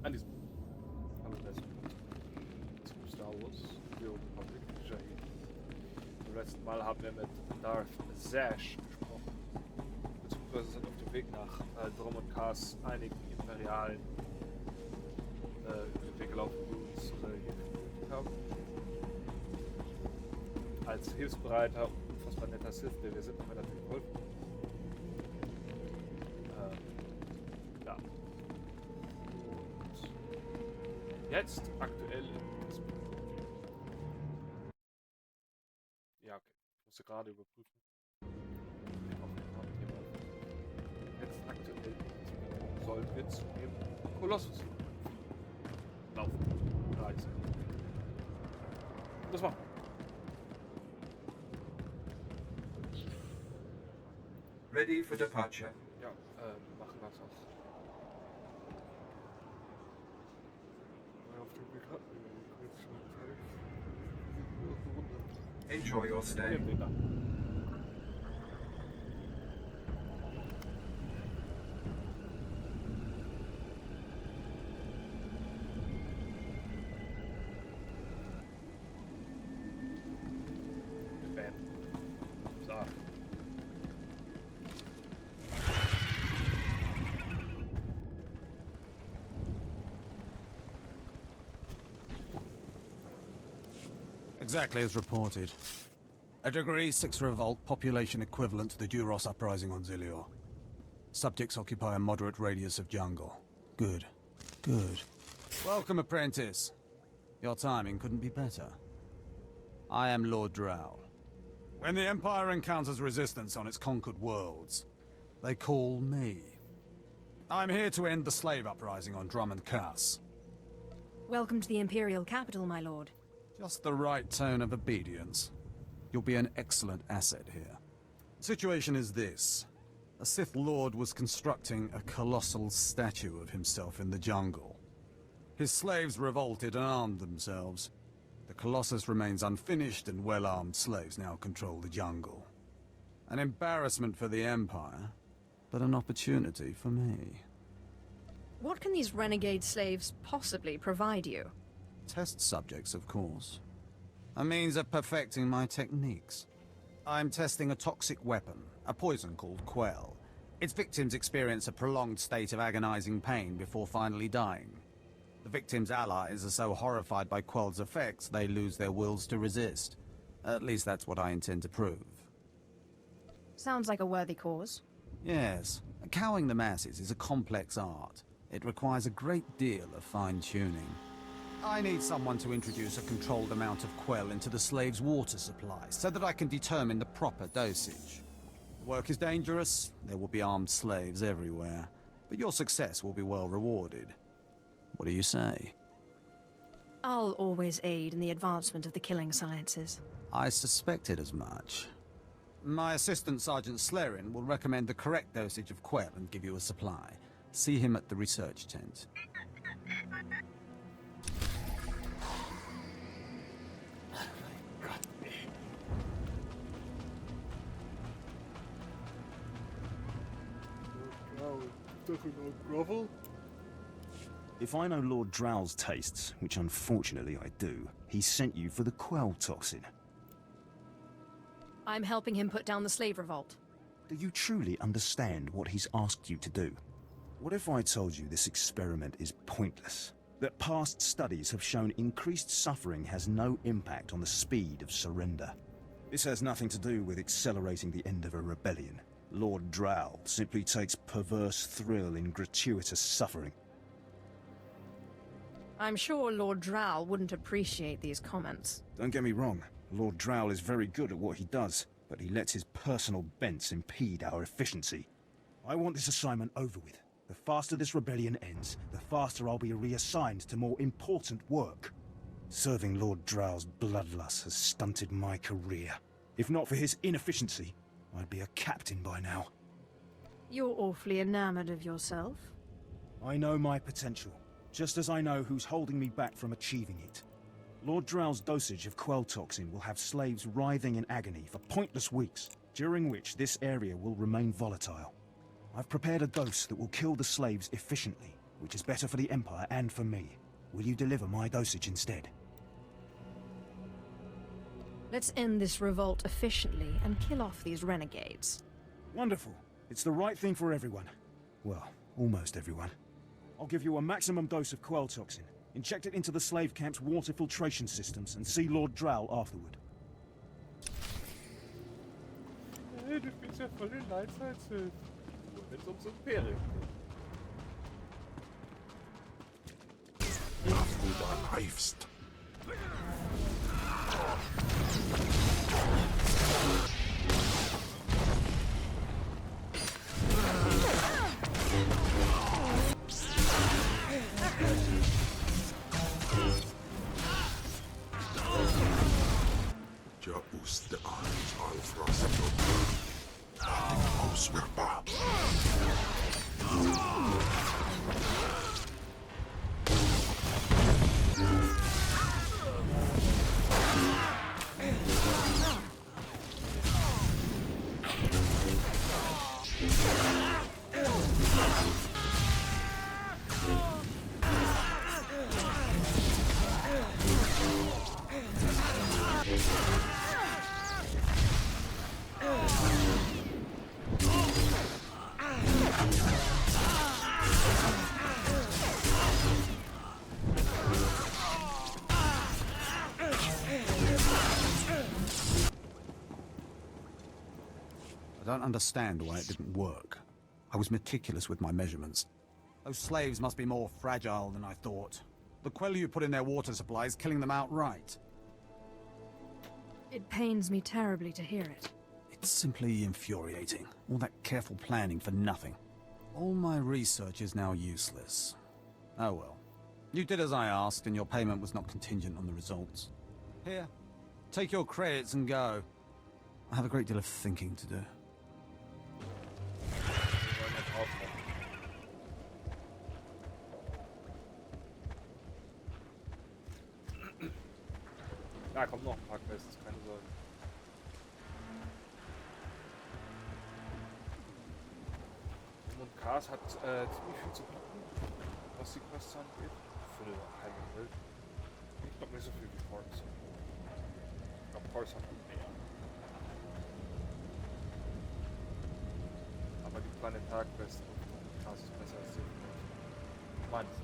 an diesem zum Star Wars, The Old Republic, Jaheli. Beim letzten Mal haben wir mit Drath Zash gesprochen, beziehungsweise sind auf dem Weg nach Drum und Kars einigen imperialen Weg gelaufen, die uns hier geführt haben. Als hilfsbereiter, unfassbar netter Sith, der wir sind, haben wir natürlich geholfen. Ja. Und jetzt aktuell das. Ja, okay. Ich musste gerade überprüfen. Jetzt aktuell sollen wir zu dem Kolossus laufen. Reise. Das machen wir. Ready for departure. Ja, machen wir es auch. Auf dem Weg hatten wir jetzt schon Zeit. Enjoy your stay. So. Exactly as reported. A Degree 6 revolt, population equivalent to the Duros uprising on Zilior. Subjects occupy a moderate radius of jungle. Good. Good. Welcome, apprentice. Your timing couldn't be better. I am Lord Drow. When the Empire encounters resistance on its conquered worlds, they call me. I'm here to end the slave uprising on Drum and Kars. Welcome to the Imperial capital, my lord. Just the right tone of obedience. You'll be an excellent asset here. Situation is this. A Sith Lord was constructing a colossal statue of himself in the jungle. His slaves revolted and armed themselves. The Colossus remains unfinished, and well-armed slaves now control the jungle. An embarrassment for the Empire, but an opportunity for me. What can these renegade slaves possibly provide you? Test subjects, of course. A means of perfecting my techniques. I'm testing a toxic weapon, a poison called Quell. Its victims experience a prolonged state of agonizing pain before finally dying. The victims' allies are so horrified by Quell's effects, they lose their wills to resist. At least that's what I intend to prove. Sounds like a worthy cause. Yes. Cowing the masses is a complex art. It requires a great deal of fine-tuning. I need someone to introduce a controlled amount of Quell into the slaves' water supply, so that I can determine the proper dosage. The work is dangerous, there will be armed slaves everywhere, but your success will be well rewarded. What do you say? I'll always aid in the advancement of the killing sciences. I suspected as much. My assistant, Sergeant Slarin, will recommend the correct dosage of Quell and give you a supply. See him at the research tent. Grovel? If I know Lord Drow's tastes, which unfortunately I do, he sent you for the Quell toxin. I'm helping him put down the slave revolt. Do you truly understand what he's asked you to do? What if I told you this experiment is pointless? That past studies have shown increased suffering has no impact on the speed of surrender? This has nothing to do with accelerating the end of a rebellion. Lord Drow simply takes perverse thrill in gratuitous suffering. I'm sure Lord Drow wouldn't appreciate these comments. Don't get me wrong, Lord Drow is very good at what he does, but he lets his personal bents impede our efficiency. I want this assignment over with. The faster this rebellion ends, the faster I'll be reassigned to more important work. Serving Lord Drow's bloodlust has stunted my career. If not for his inefficiency, I'd be a captain by now. You're awfully enamored of yourself. I know my potential, just as I know who's holding me back from achieving it. Lord Drow's dosage of Quell toxin will have slaves writhing in agony for pointless weeks, during which this area will remain volatile. I've prepared a dose that will kill the slaves efficiently, which is better for the Empire and for me. Will you deliver my dosage instead? Let's end this revolt efficiently and kill off these renegades. Wonderful. It's the right thing for everyone. Well, almost everyone. I'll give you a maximum dose of quell toxin. Inject it into the slave camp's water filtration systems and see Lord Drow afterward. Hey, du spielst ja voll den Leitzeit-Sith. Wenn es ums Imperium geht. Ach, du da reifst. Der Uste eins Alfras auswirkbar. I don't understand why it didn't work. I was meticulous with my measurements. Those slaves must be more fragile than I thought. The quell you put in their water supply is killing them outright. It pains me terribly to hear it. It's simply infuriating. All that careful planning for nothing. All my research is now useless. Oh well. You did as I asked, and your payment was not contingent on the results. Here, take your credits and go. I have a great deal of thinking to do. Da kommt noch ein paar Quests, keine Sorge. Und Kars hat ziemlich viel zu bieten, was die Quests angeht. Für eine halbe Welt. Ich glaube nicht so viel wie Force. Ich glaube, Force hat mehr. Aber die Planetar-Quest auf Kars ist besser als die. Meines.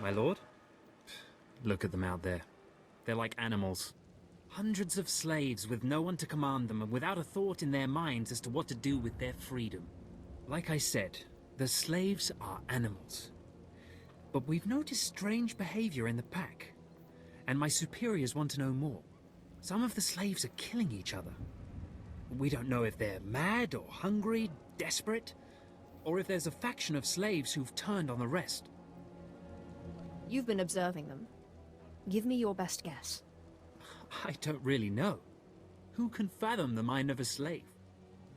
My lord? Look at them out there. They're like animals. Hundreds of slaves with no one to command them and without a thought in their minds as to what to do with their freedom. Like I said, the slaves are animals. But we've noticed strange behavior in the pack. And my superiors want to know more. Some of the slaves are killing each other. We don't know if they're mad or hungry, desperate, or if there's a faction of slaves who've turned on the rest. You've been observing them. Give me your best guess. I don't really know. Who can fathom the mind of a slave?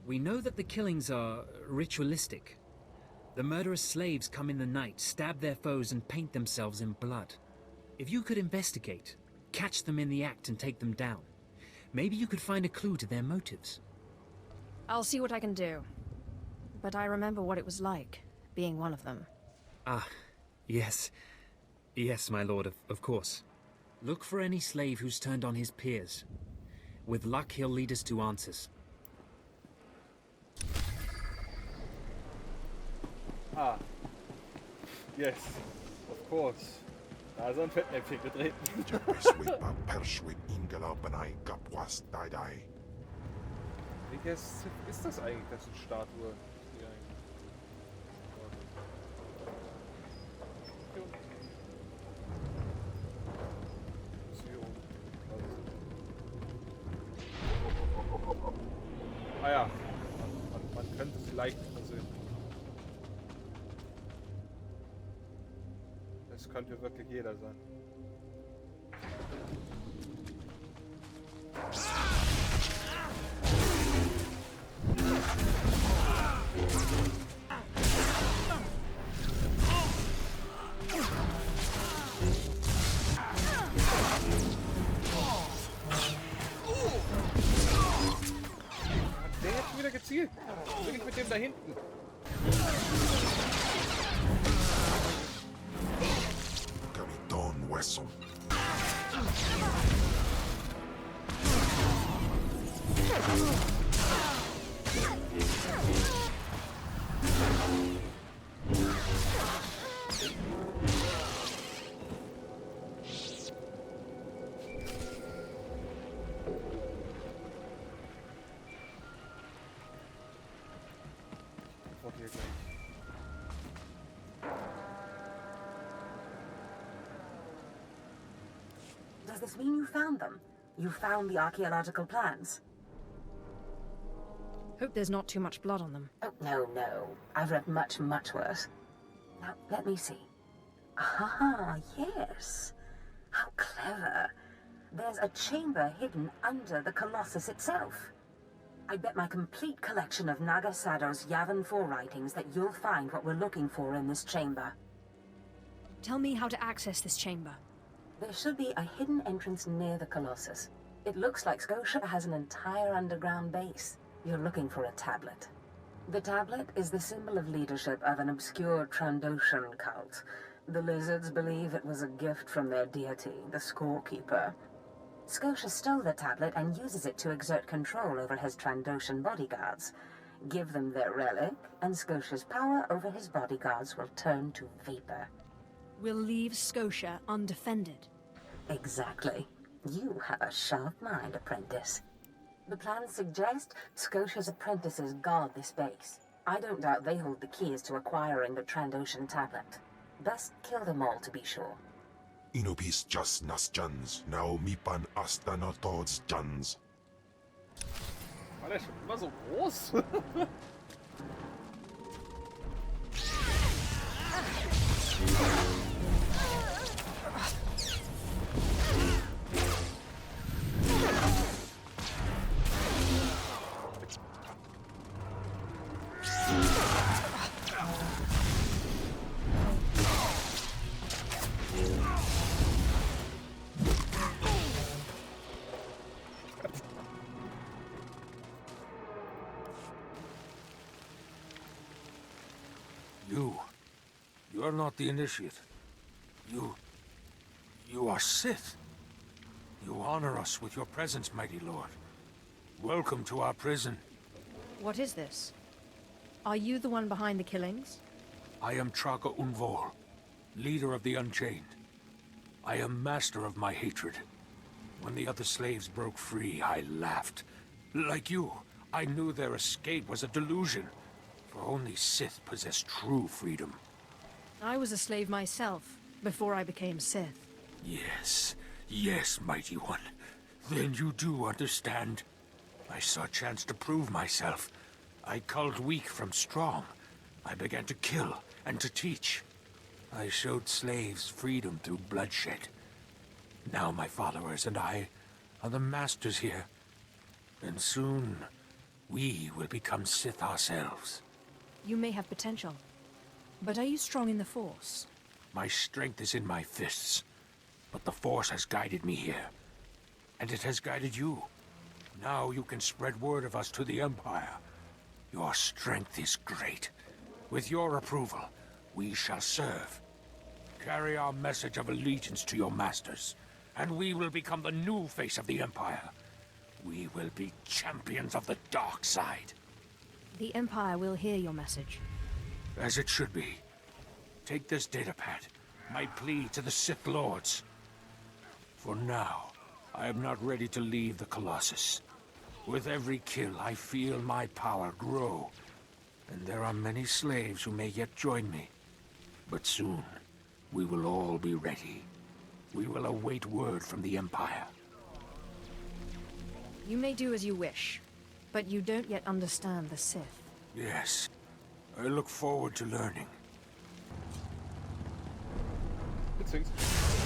We know that the killings are ritualistic. The murderous slaves come in the night, stab their foes and paint themselves in blood. If you could investigate, catch them in the act and take them down, maybe you could find a clue to their motives. I'll see what I can do. But I remember what it was like, being one of them. Ah, yes. Yes, my lord, of course. Look for any slave who's turned on his peers. With luck, he'll lead us to answers. Ah. Yes. Of course. Da ist ein Fettnäpfchen getreten. Welches Sith ist das eigentlich, das eine Statue hier eigentlich? Ah ja, man könnte vielleicht versehen. Das könnte wirklich jeder sein. Der hat schon wieder gezielt. Bin ich mit dem da hinten? Does this mean you found them? You found the archaeological plans? Hope there's not too much blood on them. Oh, no. I've read much, much worse. Now, let me see. Ah, yes. How clever. There's a chamber hidden under the Colossus itself. I bet my complete collection of Naga Sadow's Yavin 4 writings that you'll find what we're looking for in this chamber. Tell me how to access this chamber. There should be a hidden entrance near the Colossus. It looks like Scotia has an entire underground base. You're looking for a tablet. The tablet is the symbol of leadership of an obscure Trandoshan cult. The lizards believe it was a gift from their deity, the Scorekeeper. Scotia stole the tablet and uses it to exert control over his Trandoshan bodyguards. Give them their relic, and Scotia's power over his bodyguards will turn to vapor. We'll leave Scotia undefended. Exactly. You have a sharp mind, apprentice. The plans suggest Scotia's apprentices guard this base. I don't doubt they hold the keys to acquiring the Trandoshan tablet. Best kill them all to be sure. Inopis just nas Jans, now mipan asta na tods Jans. War der schon immer so groß? You're not the initiate. You are Sith. You honor us with your presence, mighty lord. Welcome to our prison. What is this? Are you the one behind the killings? I am Traga Unvor, leader of the Unchained. I am master of my hatred. When the other slaves broke free, I laughed. Like you, I knew their escape was a delusion, for only Sith possess true freedom. I was a slave myself, before I became Sith. Yes, mighty one. Then you do understand. I saw a chance to prove myself. I culled weak from strong. I began to kill and to teach. I showed slaves freedom through bloodshed. Now my followers and I are the masters here. And soon, we will become Sith ourselves. You may have potential. But are you strong in the Force? My strength is in my fists. But the Force has guided me here. And it has guided you. Now you can spread word of us to the Empire. Your strength is great. With your approval, we shall serve. Carry our message of allegiance to your masters, and we will become the new face of the Empire. We will be champions of the dark side. The Empire will hear your message. As it should be. Take this datapad, my plea to the Sith Lords. For now, I am not ready to leave the Colossus. With every kill, I feel my power grow. And there are many slaves who may yet join me. But soon, we will all be ready. We will await word from the Empire. You may do as you wish, but you don't yet understand the Sith. Yes. I look forward to learning. Beziehungsweise.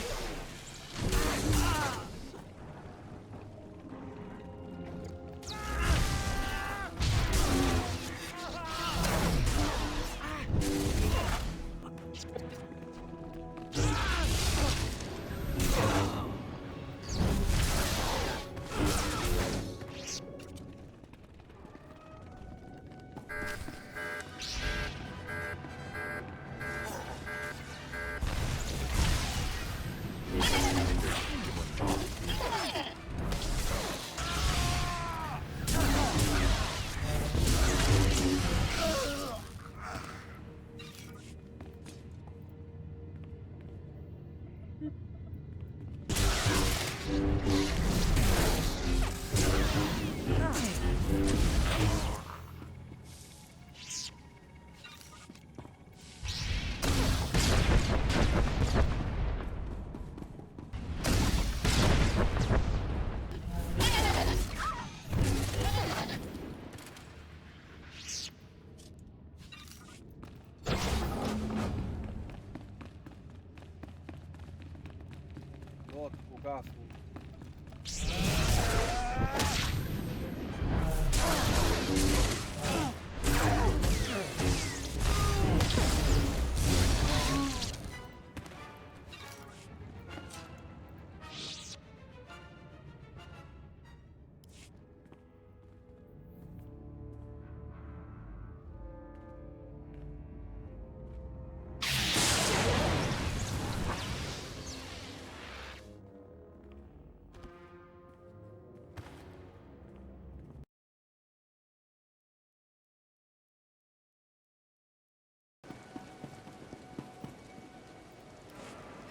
Lord Zash.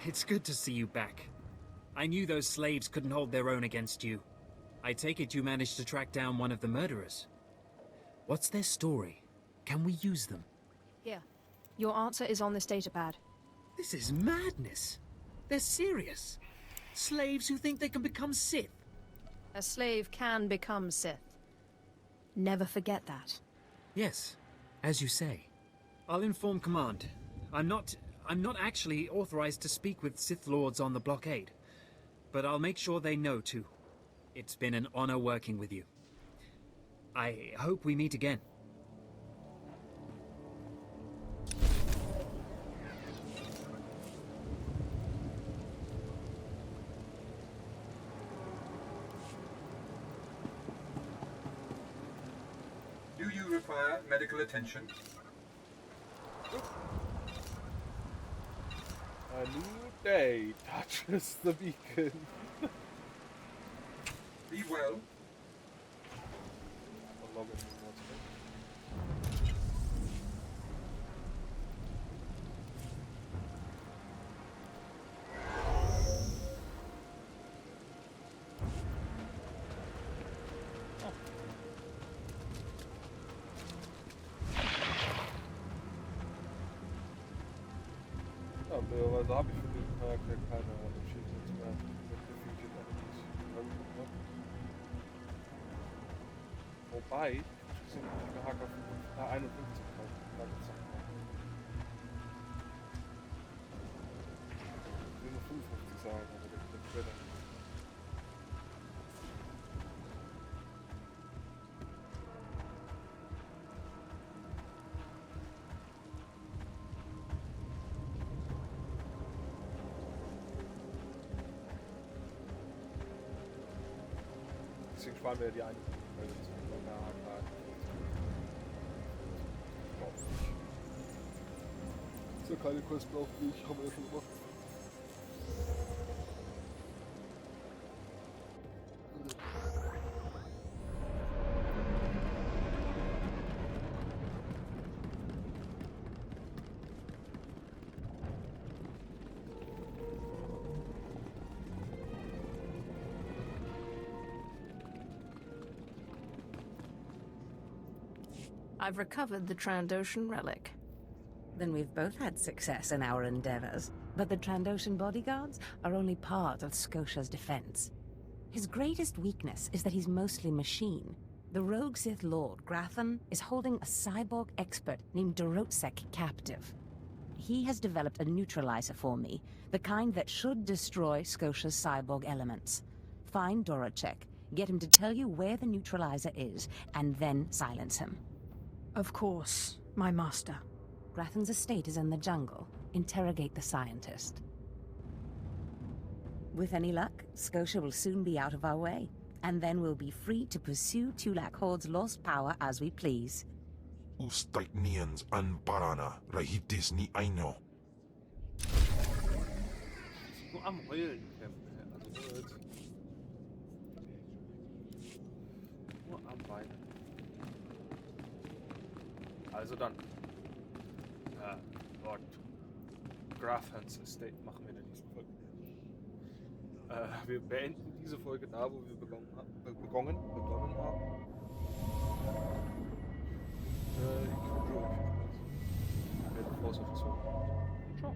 It's good to see you back. I knew those slaves couldn't hold their own against you. I take it you managed to track down one of the murderers. What's their story? Can we use them? Here. Your answer is on this datapad. This is madness. They're serious. Slaves who think they can become Sith. A slave can become Sith. Never forget that. Yes, as you say. I'll inform Command. I'm not actually authorized to speak with Sith Lords on the blockade, but I'll make sure they know too. It's been an honor working with you. I hope we meet again. Do you require medical attention? A new day touches the beacon. Be well. I'll log in once again. Ja, blöderweise habe ich für diesen Charakter keine Achievements mehr mit Defeated Enemies. Wobei, ich sind nicht mehr Hacker 51 ich will nur 55 sagen, aber der später. Deswegen sparen wir ja die eine. Weil das ist eine AK. So keine Kosten auf mich, haben wir ja schon gemacht. I've recovered the Trandoshan relic. Then we've both had success in our endeavors. But the Trandoshan bodyguards are only part of Skotia's defense. His greatest weakness is that he's mostly machine. The rogue Sith Lord, Grathan, is holding a cyborg expert named Dorotsek captive. He has developed a neutralizer for me, the kind that should destroy Skotia's cyborg elements. Find Dorotsek, get him to tell you where the neutralizer is, and then silence him. Of course, my master. Grathan's estate is in the jungle. Interrogate the scientist. With any luck, Skotia will soon be out of our way, and then we'll be free to pursue Tulak Horde's lost power as we please. Ustaitnians an barana, rahitis ni aino. Nur am Heulen kämpfen, also nur am Weinen. Also dann, Lord Zash Estate machen wir in der nächsten Folge. Wir beenden diese Folge da, wo wir begonnen haben. Ich wünsche euch viel Spaß. Ich werde raus auf die Zone. Ciao.